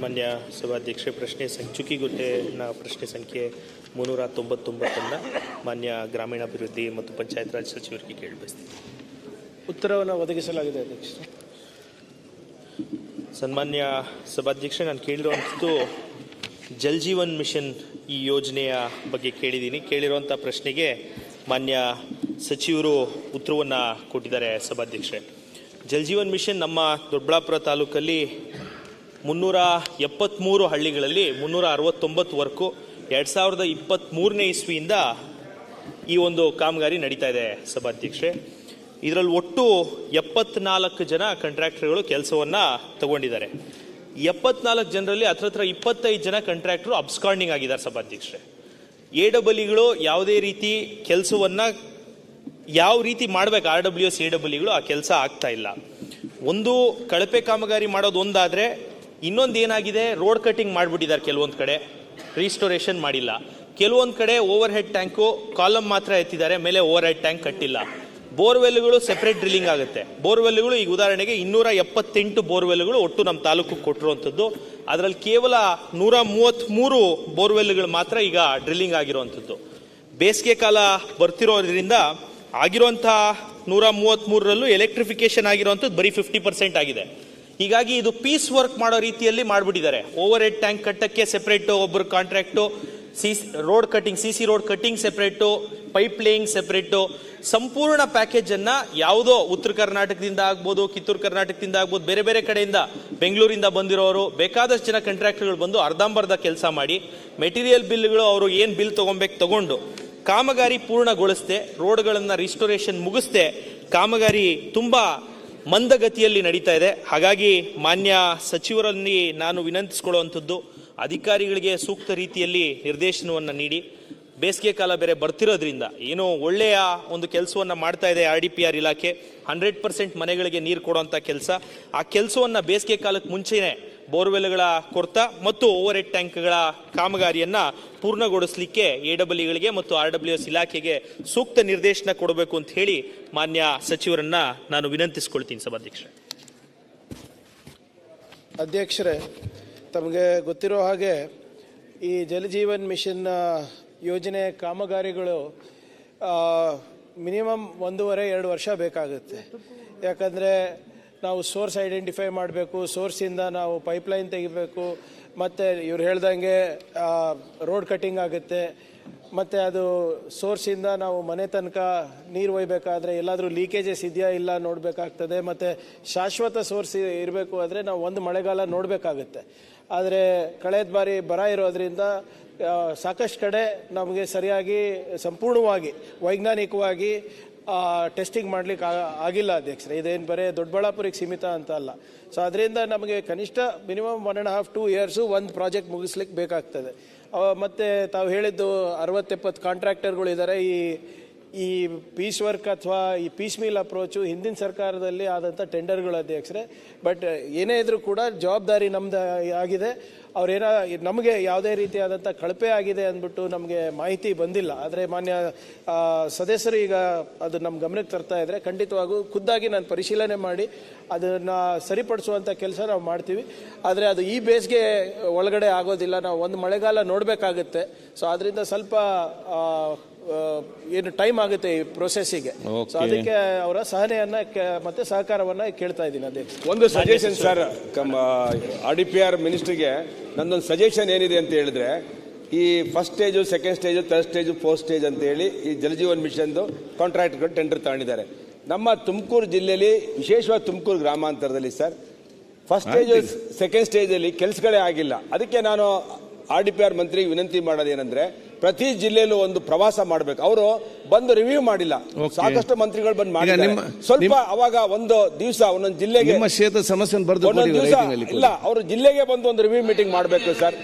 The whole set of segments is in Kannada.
ಮಾನ್ಯ ಸಭಾಧ್ಯಕ್ಷೆ, ಚುಕ್ಕಿಗುಟ್ಟೆನ ಪ್ರಶ್ನೆ ಸಂಖ್ಯೆ 399 ಮಾನ್ಯ ಗ್ರಾಮೀಣಾಭಿವೃದ್ಧಿ ಮತ್ತು ಪಂಚಾಯತ್ ರಾಜ್ ಸಚಿವರಿಗೆ ಕೇಳಬಯಸ್ತೀನಿ. ಉತ್ತರವನ್ನು ಒದಗಿಸಲಾಗಿದೆ ಅಧ್ಯಕ್ಷ. ಸನ್ಮಾನ್ಯ ಸಭಾಧ್ಯಕ್ಷೆ, ನಾನು ಕೇಳಿರುವಂಥದ್ದು ಜಲ್ ಜೀವನ್ ಮಿಷನ್ ಈ ಯೋಜನೆಯ ಬಗ್ಗೆ ಕೇಳಿರುವಂಥ ಪ್ರಶ್ನೆಗೆ ಮಾನ್ಯ ಸಚಿವರು ಉತ್ತರವನ್ನು ಕೊಟ್ಟಿದ್ದಾರೆ. ಸಭಾಧ್ಯಕ್ಷೆ, ಜಲ್ ಜೀವನ್ ಮಿಷನ್ ನಮ್ಮ ದೊಡ್ಡಬಳ್ಳಾಪುರ ತಾಲೂಕಲ್ಲಿ 373 ಹಳ್ಳಿಗಳಲ್ಲಿ 369 ವರ್ಕು 2023ನೇ ಇಸ್ವಿಯಿಂದ ಈ ಒಂದು ಕಾಮಗಾರಿ ನಡೀತಾ ಇದೆ. ಸಭಾಧ್ಯಕ್ಷೆ, ಇದರಲ್ಲಿ ಒಟ್ಟು 74 ಜನ ಕಾಂಟ್ರಾಕ್ಟರ್ಗಳು ಕೆಲಸವನ್ನು ತಗೊಂಡಿದ್ದಾರೆ. 74 ಜನರಲ್ಲಿ ಹತ್ರ 25 ಜನ ಕಾಂಟ್ರಾಕ್ಟರು ಅಬ್ಸ್ಕಾಂಡಿಂಗ್ ಆಗಿದ್ದಾರೆ. ಸಭಾಧ್ಯಕ್ಷೆ, AWEಗಳು ಯಾವುದೇ ರೀತಿ ಕೆಲಸವನ್ನು ಯಾವ ರೀತಿ ಮಾಡಬೇಕು RWS AWEಗಳು ಆ ಕೆಲಸ ಆಗ್ತಾ ಇಲ್ಲ. ಒಂದು ಕಳಪೆ ಕಾಮಗಾರಿ ಮಾಡೋದು ಒಂದಾದರೆ, ಇನ್ನೊಂದು ಏನಾಗಿದೆ, ರೋಡ್ ಕಟಿಂಗ್ ಮಾಡಿಬಿಟ್ಟಿದ್ದಾರೆ. ಕೆಲವೊಂದು ಕಡೆ ರೀಸ್ಟೋರೇಷನ್ ಮಾಡಿಲ್ಲ. ಕೆಲವೊಂದು ಕಡೆ ಓವರ್ ಹೆಡ್ ಟ್ಯಾಂಕು ಕಾಲಮ್ ಮಾತ್ರ ಎತ್ತಿದ್ದಾರೆ, ಮೇಲೆ ಓವರ್ ಹೆಡ್ ಟ್ಯಾಂಕ್ ಕಟ್ಟಿಲ್ಲ. ಬೋರ್ವೆಲ್ಗಳು ಸೆಪರೇಟ್ ಡ್ರಿಲ್ಲಿಂಗ್ ಆಗುತ್ತೆ. ಬೋರ್ವೆಲ್ಗಳು ಈಗ ಉದಾಹರಣೆಗೆ 278 ಬೋರ್ವೆಲ್ಗಳು ಒಟ್ಟು ನಮ್ಮ ತಾಲೂಕು ಕೊಟ್ಟಿರುವಂಥದ್ದು. ಅದರಲ್ಲಿ ಕೇವಲ 133 ಬೋರ್ವೆಲ್ಗಳು ಮಾತ್ರ ಈಗ ಡ್ರಿಲ್ಲಿಂಗ್ ಆಗಿರುವಂಥದ್ದು. ಬೇಸಿಗೆ ಕಾಲ ಬರ್ತಿರೋದ್ರಿಂದ ಆಗಿರುವಂಥ 133ರಲ್ಲೂ ಎಲೆಕ್ಟ್ರಿಫಿಕೇಶನ್ ಆಗಿರುವಂಥದ್ದು ಬರೀ 50% ಆಗಿದೆ. ಹೀಗಾಗಿ ಇದು ಪೀಸ್ ವರ್ಕ್ ಮಾಡೋ ರೀತಿಯಲ್ಲಿ ಮಾಡಿಬಿಟ್ಟಿದ್ದಾರೆ. ಓವರ್ ಹೆಡ್ ಟ್ಯಾಂಕ್ ಕಟ್ಟಕ್ಕೆ ಸೆಪರೇಟು ಒಬ್ಬರು contract, road cutting CC road cutting separate, pipe laying separate, ಸಂಪೂರ್ಣ ಪ್ಯಾಕೇಜನ್ನು ಯಾವುದೋ ಉತ್ತರ ಕರ್ನಾಟಕದಿಂದ ಆಗ್ಬೋದು, ಕಿತ್ತೂರು ಕರ್ನಾಟಕದಿಂದ ಆಗ್ಬೋದು, ಬೇರೆ ಬೇರೆ ಕಡೆಯಿಂದ ಬೆಂಗಳೂರಿಂದ ಬಂದಿರೋರು ಬೇಕಾದಷ್ಟು ಜನ ಕಾಂಟ್ರಾಕ್ಟರ್ಗಳು ಬಂದು ಅರ್ಧಂಬರ್ಧ ಕೆಲಸ ಮಾಡಿ ಮೆಟೀರಿಯಲ್ ಬಿಲ್ಗಳು ಅವರು ಏನು ಬಿಲ್ ತಗೊಂಡು ಕಾಮಗಾರಿ ಪೂರ್ಣಗೊಳಿಸ್ದೆ, ರೋಡ್ಗಳನ್ನು ರಿಸ್ಟೋರೇಷನ್ ಮುಗಿಸ್ದೆ ಕಾಮಗಾರಿ ತುಂಬ ಮಂದಗತಿಯಲ್ಲಿ ನಡೀತಾ ಇದೆ. ಹಾಗಾಗಿ ಮಾನ್ಯ ಸಚಿವರಲ್ಲಿ ನಾನು ವಿನಂತಿಸಿಕೊಳ್ಳುವಂಥದ್ದು, ಅಧಿಕಾರಿಗಳಿಗೆ ಸೂಕ್ತ ರೀತಿಯಲ್ಲಿ ನಿರ್ದೇಶನವನ್ನು ನೀಡಿ, ಬೇಸಿಗೆ ಕಾಲ ಬೇರೆ ಬರ್ತಿರೋದ್ರಿಂದ ಏನೋ ಒಳ್ಳೆಯ ಒಂದು ಕೆಲಸವನ್ನು ಮಾಡ್ತಾ ಇದೆ RDPR ಇಲಾಖೆ. 100% ಮನೆಗಳಿಗೆ ನೀರು ಕೊಡುವಂಥ ಕೆಲಸ. ಆ ಕೆಲಸವನ್ನು ಬೇಸಿಗೆ ಕಾಲಕ್ಕೆ ಮುಂಚೆನೇ ಬೋರ್ವೆಲ್ಗಳ ಕೊರತ ಮತ್ತು ಓವರ್ ಹೆಡ್ ಟ್ಯಾಂಕ್ಗಳ ಕಾಮಗಾರಿಯನ್ನು ಪೂರ್ಣಗೊಳಿಸಲಿಕ್ಕೆ AWEಗಳಿಗೆ ಮತ್ತು RWS ಇಲಾಖೆಗೆ ಸೂಕ್ತ ನಿರ್ದೇಶನ ಕೊಡಬೇಕು ಅಂತ ಹೇಳಿ ಮಾನ್ಯ ಸಚಿವರನ್ನ ನಾನು ವಿನಂತಿಸಿಕೊಳ್ತೀನಿ. ಸಭಾಧ್ಯಕ್ಷರೇ, ಅಧ್ಯಕ್ಷರೇ, ತಮಗೆ ಗೊತ್ತಿರೋ ಹಾಗೆ ಈ ಜಲ್ ಜೀವನ್ ಮಿಷನ್ ಯೋಜನೆ ಕಾಮಗಾರಿಗಳು ಮಿನಿಮಮ್ 1.5-2 ವರ್ಷ ಬೇಕಾಗುತ್ತೆ. ಯಾಕಂದರೆ ನಾವು ಸೋರ್ಸ್ ಐಡೆಂಟಿಫೈ ಮಾಡಬೇಕು, ಸೋರ್ಸಿಂದ ನಾವು ಪೈಪ್ಲೈನ್ ತೆಗಿಬೇಕು, ಮತ್ತು ಇವ್ರು ಹೇಳ್ದಂಗೆ ರೋಡ್ ಕಟ್ಟಿಂಗ್ ಆಗುತ್ತೆ, ಮತ್ತು ಅದು ಸೋರ್ಸಿಂದ ನಾವು ಮನೆ ತನಕ ನೀರು ಒಯ್ಯಬೇಕಾದ್ರೆ ಎಲ್ಲಾದರೂ ಲೀಕೇಜಸ್ ಇದೆಯಾ ಇಲ್ಲ ನೋಡಬೇಕಾಗ್ತದೆ. ಮತ್ತು ಶಾಶ್ವತ ಸೋರ್ಸ್ ಇರಬೇಕು ಆದರೆ ನಾವು ಒಂದು ಮಳೆಗಾಲ ನೋಡಬೇಕಾಗುತ್ತೆ. ಆದರೆ ಕಳೆದ ಬಾರಿ ಬರ ಇರೋದ್ರಿಂದ ಸಾಕಷ್ಟು ಕಡೆ ನಮಗೆ ಸರಿಯಾಗಿ ಸಂಪೂರ್ಣವಾಗಿ ವೈಜ್ಞಾನಿಕವಾಗಿ ಟೆಸ್ಟಿಂಗ್ ಮಾಡಲಿಕ್ಕೆ ಆಗಿಲ್ಲ ಅಧ್ಯಕ್ಷರೇ. ಇದೇನು ಬರೀ ದೊಡ್ಡಬಳ್ಳಾಪುರಿಗೆ ಸೀಮಿತ ಅಂತ ಅಲ್ಲ. ಸೊ ಅದರಿಂದ ನಮಗೆ ಕನಿಷ್ಠ ಮಿನಿಮಮ್ 1.5-2 ಇಯರ್ಸು ಒಂದು ಪ್ರಾಜೆಕ್ಟ್ ಮುಗಿಸ್ಲಿಕ್ಕೆ ಬೇಕಾಗ್ತದೆ. ಮತ್ತು ತಾವು ಹೇಳಿದ್ದು 60-70 ಕಾಂಟ್ರಾಕ್ಟರ್ಗಳಿದ್ದಾರೆ. ಈ ಪೀಸ್ ವರ್ಕ್ ಅಥವಾ ಈ ಪೀಸ್ ಮೀಲ್ ಅಪ್ರೋಚು ಹಿಂದಿನ ಸರ್ಕಾರದಲ್ಲಿ ಆದಂಥ ಟೆಂಡರ್ಗಳು ಅಧ್ಯಕ್ಷರೇ. ಬಟ್ ಏನೇ ಇದ್ರೂ ಕೂಡ ಜವಾಬ್ದಾರಿ ನಮ್ದು ಆಗಿದೆ. ನಮಗೆ ಯಾವುದೇ ರೀತಿಯಾದಂಥ ಕಳಪೆ ಆಗಿದೆ ಅಂದ್ಬಿಟ್ಟು ನಮಗೆ ಮಾಹಿತಿ ಬಂದಿಲ್ಲ. ಆದರೆ ಮಾನ್ಯ ಸದಸ್ಯರು ಈಗ ಅದು ನಮ್ಮ ಗಮನಕ್ಕೆ ತರ್ತಾ ಇದ್ದರೆ ಖಂಡಿತವಾಗೂ ಖುದ್ದಾಗಿ ನಾನು ಪರಿಶೀಲನೆ ಮಾಡಿ ಅದನ್ನು ಸರಿಪಡಿಸುವಂಥ ಕೆಲಸ ನಾವು ಮಾಡ್ತೀವಿ. ಆದರೆ ಅದು ಈ ಬೇಸ್ಗೆ ಒಳಗಡೆ ಆಗೋದಿಲ್ಲ, ನಾವು ಒಂದು ಮಳೆಗಾಲ ನೋಡಬೇಕಾಗುತ್ತೆ. ಸೊ ಅದರಿಂದ ಸ್ವಲ್ಪ ಏನು ಟೈಮ್ ಆಗುತ್ತೆ ಈ ಪ್ರೊಸೆಸ್ಸಿಗೆ. ಸೊ ಅದಕ್ಕೆ ಅವರ ಸಹನೆಯನ್ನ ಮತ್ತೆ ಸಹಕಾರವನ್ನ ಕೇಳ್ತಾ ಇದ್ದೀನಿ. ಅದೇ ಒಂದು ಸಜೆಷನ್ ಸರ್, RDPR ಮಿನಿಸ್ಟರ್ಗೆ ನಂದೊಂದು ಸಜೆಷನ್ ಏನಿದೆ ಅಂತ ಹೇಳಿದ್ರೆ, ಈ first stage, second stage, third stage, fourth stage ಅಂತ ಹೇಳಿ ಈ ಜಲ್ ಜೀವನ್ ಮಿಷನ್ದು ಕಾಂಟ್ರಾಕ್ಟ್ಗಳು ಟೆಂಡರ್ ತಗೊಂಡಿದ್ದಾರೆ. ನಮ್ಮ ತುಮಕೂರು ಜಿಲ್ಲೆಯಲ್ಲಿ, ವಿಶೇಷವಾಗಿ ತುಮಕೂರು ಗ್ರಾಮಾಂತರದಲ್ಲಿ ಸರ್, ಫಸ್ಟ್ ಸ್ಟೇಜ್ ಸೆಕೆಂಡ್ ಸ್ಟೇಜಲ್ಲಿ ಕೆಲಸಗಳೇ ಆಗಿಲ್ಲ. ಅದಕ್ಕೆ ನಾನು RDPR ಮಂತ್ರಿಗೆ ವಿನಂತಿ ಮಾಡೋದೇನೆಂದ್ರೆ, ಪ್ರತಿ ಜಿಲ್ಲೆಯಲ್ಲೂ ಒಂದು ಪ್ರವಾಸ ಮಾಡಬೇಕು. ಅವರು ಬಂದು ರಿವ್ಯೂ ಮಾಡಿಲ್ಲ. ಸಾಕಷ್ಟು ಮಂತ್ರಿಗಳು ಬಂದು ಮಾಡಿದ್ದಾರೆ. ಸ್ವಲ್ಪ ಅವಾಗ ಒಂದು ದಿವಸ ಒಂದೊಂದು ಜಿಲ್ಲೆಗೆ ಒಂದೊಂದು ದಿವಸ ಇಲ್ಲ, ಅವರು ಜಿಲ್ಲೆಗೆ ಬಂದು ಒಂದು ರಿವ್ಯೂ ಮೀಟಿಂಗ್ ಮಾಡಬೇಕು ಸರ್.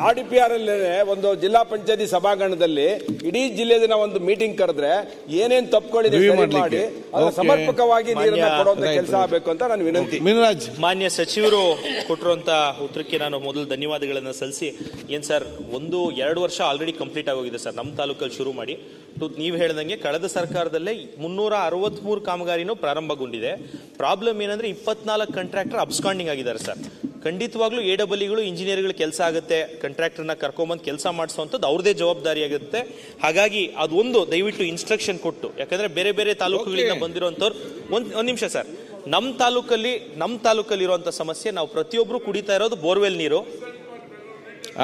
RDPR ಅಲ್ಲೇ ಒಂದು ಜಿಲ್ಲಾ ಪಂಚಾಯತಿ ಸಭಾಂಗಣದಲ್ಲಿ ಇಡೀ ಜಿಲ್ಲೆಯ ಒಂದು ಮೀಟಿಂಗ್ ಕರೆದ್ರೆ ಏನೇನು ತಪ್ಪುಗಳಿದೆ ಮಾಡಿ ಸಮರ್ಪಕವಾಗಿ ನೀರನ್ನ ಕೊಡುವಂತ ಕೆಲಸ ಆಗಬೇಕು ಅಂತ ನಾನು ವಿನಂತಿ. ಮಾನ್ಯ ಸಚಿವರು ಕೊಟ್ಟಿರುವಂತ ಉತ್ತರಕ್ಕೆ ನಾನು ಮೊದಲು ಧನ್ಯವಾದಗಳನ್ನು ಸಲ್ಲಿಸಿ, ಏನ್ ಸರ್ 1-2 ವರ್ಷ ಆಲ್ರೆಡಿ ಕಂಪ್ಲೀಟ್ ಆಗೋಗಿದೆ ಸರ್ ನಮ್ಮ ತಾಲೂಕಲ್ಲಿ ಶುರು ಮಾಡಿ. ನೀವು ಹೇಳ್ದಂಗೆ ಕಳೆದ ಸರ್ಕಾರದಲ್ಲೇ 363 ಕಾಮಗಾರಿನೂ ಪ್ರಾರಂಭಗೊಂಡಿದೆ. ಪ್ರಾಬ್ಲಮ್ ಏನಂದ್ರೆ 24 ಕಾಂಟ್ರಾಕ್ಟರ್ ಅಬ್ಸ್ಕಾಂಡಿಂಗ್ ಆಗಿದ್ದಾರೆ ಸರ್. ಖಂಡಿತವಾಗ್ಲೂ AEEಗಳು ಇಂಜಿನಿಯರ್ಗಳು ಕೆಲಸ ಆಗುತ್ತೆ, ಕಾಂಟ್ರಾಕ್ಟರ್ನ ಕರ್ಕೊಂಬಂದು ಕೆಲಸ ಮಾಡಿಸುವಂಥದ್ದು ಅವ್ರದೇ ಜವಾಬ್ದಾರಿ ಆಗುತ್ತೆ. ಹಾಗಾಗಿ ಅದೊಂದು ದಯವಿಟ್ಟು ಇನ್ಸ್ಟ್ರಕ್ಷನ್ ಕೊಟ್ಟು, ಯಾಕಂದ್ರೆ ಬೇರೆ ಬೇರೆ ತಾಲೂಕುಗಳಿಂದ ಬಂದಿರುವಂಥವ್ರು ಒಂದು ನಿಮಿಷ ಸರ್, ನಮ್ಮ ತಾಲೂಕಲ್ಲಿ ಇರುವಂಥ ಸಮಸ್ಯೆ, ನಾವು ಪ್ರತಿಯೊಬ್ಬರು ಕುಡಿತಾ ಇರೋದು ಬೋರ್ವೆಲ್ ನೀರು.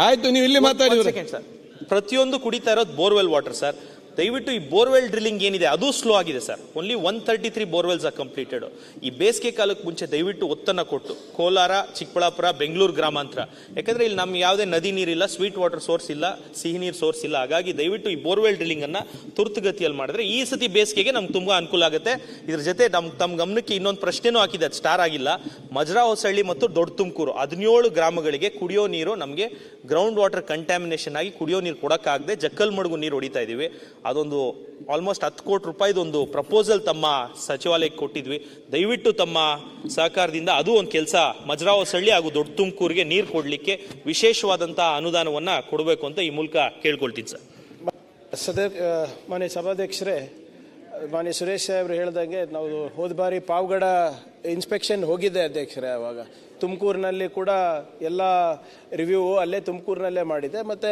ಆಯ್ತು, ನೀವು ಇಲ್ಲಿ ಮಾತಾಡಿದ್ರೆ ಸರ್, ಪ್ರತಿಯೊಂದು ಕುಡಿತಾ ಇರೋದು ಬೋರ್ವೆಲ್ ವಾಟರ್ ಸರ್. ದಯವಿಟ್ಟು ಈ ಬೋರ್ವೆಲ್ ಡ್ರಿಲ್ಲಿಂಗ್ ಏನಿದೆ ಅದು ಸ್ಲೋ ಆಗಿದೆ sir. Only 133 borewells are completed. ಈ ಬೇಸಿಗೆ ಕಾಲಕ್ಕೆ ಮುಂಚೆ ದಯವಿಟ್ಟು ಒತ್ತನ್ನು ಕೊಟ್ಟು ಕೋಲಾರ, ಚಿಕ್ಕಬಳ್ಳಾಪುರ, ಬೆಂಗಳೂರು ಗ್ರಾಮಾಂತರ, ಯಾಕಂದ್ರೆ ಇಲ್ಲಿ ನಮ್ಗೆ ಯಾವುದೇ ನದಿ ನೀರಿಲ್ಲ, ಸ್ವೀಟ್ ವಾಟರ್ ಸೋರ್ಸ್ ಇಲ್ಲ, ಸಿಹಿ ನೀರು ಸೋರ್ಸ್ ಇಲ್ಲ. ಹಾಗಾಗಿ ದಯವಿಟ್ಟು ಈ ಬೋರ್ವೆಲ್ ಡ್ರಿಲ್ಲಿಂಗ್ ಅನ್ನ ತುರ್ತುಗತಿಯಲ್ಲಿ ಮಾಡಿದ್ರೆ ಈ ಸತಿ ಬೇಸಿಗೆಗೆ ನಮ್ಗೆ ತುಂಬಾ ಅನುಕೂಲ ಆಗುತ್ತೆ. ಇದ್ರ ಜೊತೆ ತಮ್ಮ ಗಮನಕ್ಕೆ ಇನ್ನೊಂದು ಪ್ರಶ್ನೆನೂ ಹಾಕಿದೆ, ಅದು ಸ್ಟಾರ್ ಆಗಿಲ್ಲ. ಮಜ್ರಾ ಹೊಸಳ್ಳಿ ಮತ್ತು ದೊಡ್ಡ ತುಮಕೂರು 17 ಗ್ರಾಮಗಳಿಗೆ ಕುಡಿಯೋ ನೀರು ನಮಗೆ ಗ್ರೌಂಡ್ ವಾಟರ್ ಕಂಟ್ಯಾಮಿನೇಷನ್ ಆಗಿ ಕುಡಿಯೋ ನೀರು ಕೊಡಕ್ಕಾಗದೆ ಜಕ್ಕಲ್ ಮಡುಗು ನೀರು ಹೊಡಿತಾ ಇದೀವಿ. ಅದೊಂದು ಆಲ್ಮೋಸ್ಟ್ 10 ಕೋಟಿ ರೂಪಾಯಿದೊಂದು ಪ್ರಪೋಸಲ್ ತಮ್ಮ ಸಚಿವಾಲಯಕ್ಕೆ ಕೊಟ್ಟಿದ್ವಿ. ದಯವಿಟ್ಟು ತಮ್ಮ ಸಹಕಾರದಿಂದ ಅದು ಒಂದು ಕೆಲಸ, ಮಜ್ರಾ ಹೊಸಳ್ಳಿ ಹಾಗೂ ದೊಡ್ಡ ತುಮಕೂರಿಗೆ ನೀರು ಕೊಡಲಿಕ್ಕೆ ವಿಶೇಷವಾದಂತಹ ಅನುದಾನವನ್ನ ಕೊಡಬೇಕು ಅಂತ ಈ ಮೂಲಕ ಕೇಳ್ಕೊಳ್ತೀನಿ ಸರ್. ಮಾನ್ಯ ಸಭಾಧ್ಯಕ್ಷರೇ, ಮಾನ್ಯ ಸುರೇಶ್ ಸಾಹೇಬ್ರು ಹೇಳ್ದಂಗೆ ನಾವು ಹೋದ ಬಾರಿ ಪಾವಗಡ ಇನ್ಸ್ಪೆಕ್ಷನ್ ಹೋಗಿದ್ದೆ ಅಧ್ಯಕ್ಷರೇ. ಅವಾಗ ತುಮಕೂರಿನಲ್ಲಿ ಕೂಡ ಎಲ್ಲ ರಿವ್ಯೂ ಅಲ್ಲೇ ತುಮಕೂರಿನಲ್ಲೇ ಮಾಡಿದೆ. ಮತ್ತು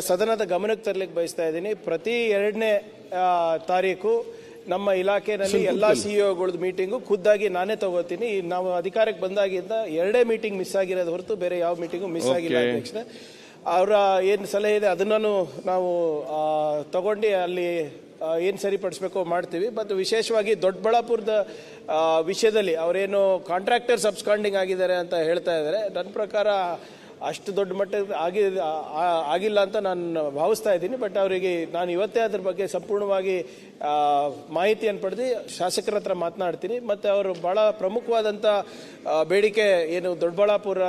ಸದನದ ಗಮನಕ್ಕೆ ತರಲಿಕ್ಕೆ ಬಯಸ್ತಾ ಇದ್ದೀನಿ, ಪ್ರತಿ 2ನೇ ತಾರೀಕು ನಮ್ಮ ಇಲಾಖೆಯಲ್ಲಿ ಎಲ್ಲ CEOಗಳದ್ದು ಮೀಟಿಂಗು ಖುದ್ದಾಗಿ ನಾನೇ ತಗೋತೀನಿ. ನಾವು ಅಧಿಕಾರಕ್ಕೆ ಬಂದಾಗಿಂದ 2 ಮೀಟಿಂಗ್ ಮಿಸ್ ಆಗಿರೋದು ಹೊರತು ಬೇರೆ ಯಾವ ಮೀಟಿಂಗು ಮಿಸ್ ಆಗಿಲ್ಲ ಅಧ್ಯಕ್ಷರೇ. ಅವರ ಏನು ಸಲಹೆ ಇದೆ ಅದನ್ನು ನಾವು ತಗೊಂಡು ಅಲ್ಲಿ ಏನು ಸರಿಪಡಿಸ್ಬೇಕೋ ಮಾಡ್ತೀವಿ. ಮತ್ತು ವಿಶೇಷವಾಗಿ ದೊಡ್ಡಬಳ್ಳಾಪುರದ ವಿಷಯದಲ್ಲಿ ಅವರೇನು ಕಾಂಟ್ರಾಕ್ಟರ್ ಸಬ್ಸ್ಕಾಂಡಿಂಗ್ ಆಗಿದ್ದಾರೆ ಅಂತ ಹೇಳ್ತಾ ಇದ್ದಾರೆ. ನನ್ನ ಪ್ರಕಾರ ಅಷ್ಟು ದೊಡ್ಡ ಮಟ್ಟದ ಆಗಿಲ್ಲ ಅಂತ ನಾನು ಭಾವಿಸ್ತಾ ಇದ್ದೀನಿ. ಬಟ್ ಅವರಿಗೆ ನಾನು ಇವತ್ತೇ ಅದ್ರ ಬಗ್ಗೆ ಸಂಪೂರ್ಣವಾಗಿ ಮಾಹಿತಿಯನ್ನು ಪಡೆದು ಶಾಸಕರ ಹತ್ರ ಮಾತನಾಡ್ತೀನಿ. ಮತ್ತು ಅವರು ಭಾಳ ಪ್ರಮುಖವಾದಂಥ ಬೇಡಿಕೆ ಏನು ದೊಡ್ಡಬಳ್ಳಾಪುರ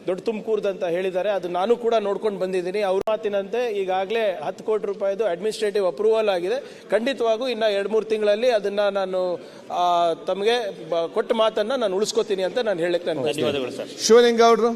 ದೊಡ್ಡ ತುಮಕೂರ್ದಂತ ಹೇಳಿದ್ದಾರೆ, ಅದು ನಾನು ಕೂಡ ನೋಡ್ಕೊಂಡು ಬಂದಿದ್ದೀನಿ. ಅವ್ರ ಮಾತಿನಂತೆ ಈಗಾಗಲೇ 10 ಕೋಟಿ ರೂಪಾಯಿದು ಅಡ್ಮಿನಿಸ್ಟ್ರೇಟಿವ್ ಅಪ್ರೂವಲ್ ಆಗಿದೆ. ಖಂಡಿತವಾಗೂ ಇನ್ನು 2-3 ತಿಂಗಳಲ್ಲಿ ಅದನ್ನು ನಾನು ತಮಗೆ ಕೊಟ್ಟ ಮಾತನ್ನು ನಾನು ಉಳಿಸ್ಕೋತೀನಿ ಅಂತ ನಾನು ಹೇಳಕ್ಕೆ ನಾನು ಧನ್ಯವಾದಗಳು ಸರ್. ಶಿವಲಿಂಗ ಗೌಡ್ರು.